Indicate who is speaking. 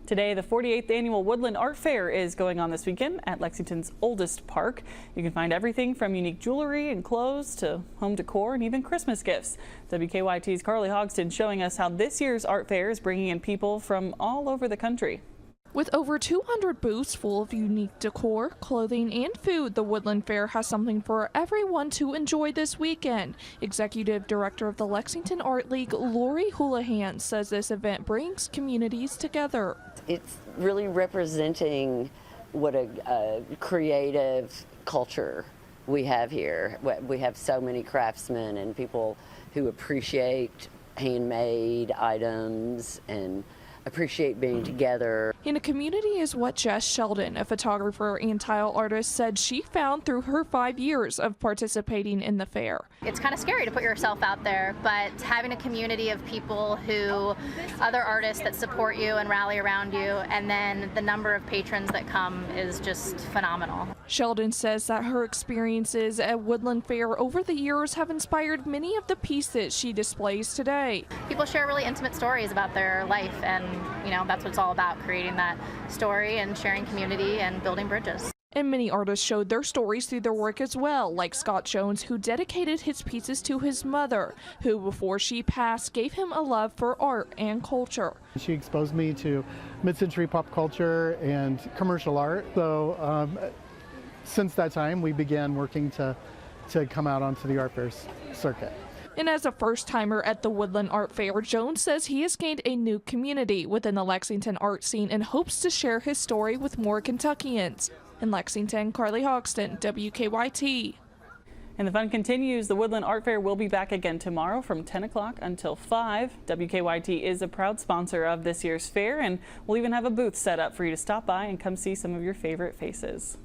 Speaker 1: Today, the 48th annual Woodland Art Fair is going on this weekend at Lexington's oldest park. You can find everything from unique jewelry and clothes to home decor and even Christmas gifts. WKYT's Carly Hogston showing us how this year's art fair is bringing in people from all over the country.
Speaker 2: With over 200 booths full of unique decor, clothing, and food, the Woodland Fair has something for everyone to enjoy this weekend. Executive Director of the Lexington Art League, Lori Houlihan, says this event brings communities together.
Speaker 3: It's really representing what a creative culture we have here. We have so many craftsmen and people who appreciate handmade items and appreciate being together.
Speaker 2: In a community is what Jess Sheldon, a photographer and tile artist, said she found through her 5 years of participating in the fair.
Speaker 4: It's kind of scary to put yourself out there, but having a community of people who, other artists that support you and rally around you, and then the number of patrons that come is just phenomenal.
Speaker 2: Sheldon says that her experiences at Woodland Fair over the years have inspired many of the pieces she displays today.
Speaker 4: People share really intimate stories about their life, and that's what it's all about, creating that story and sharing community and building bridges.
Speaker 2: And many artists showed their stories through their work as well, like Scott Jones, who dedicated his pieces to his mother, who before she passed gave him a love for art and culture.
Speaker 5: She exposed me to mid-century pop culture and commercial art, so since that time we began working to come out onto the art fair circuit.
Speaker 2: And as a first-timer at the Woodland Art Fair, Jones says he has gained a new community within the Lexington art scene and hopes to share his story with more Kentuckians. In Lexington, Carly Hogston, WKYT.
Speaker 1: And the fun continues. The Woodland Art Fair will be back again tomorrow from 10 o'clock until 5. WKYT is a proud sponsor of this year's fair, and we'll even have a booth set up for you to stop by and come see some of your favorite faces.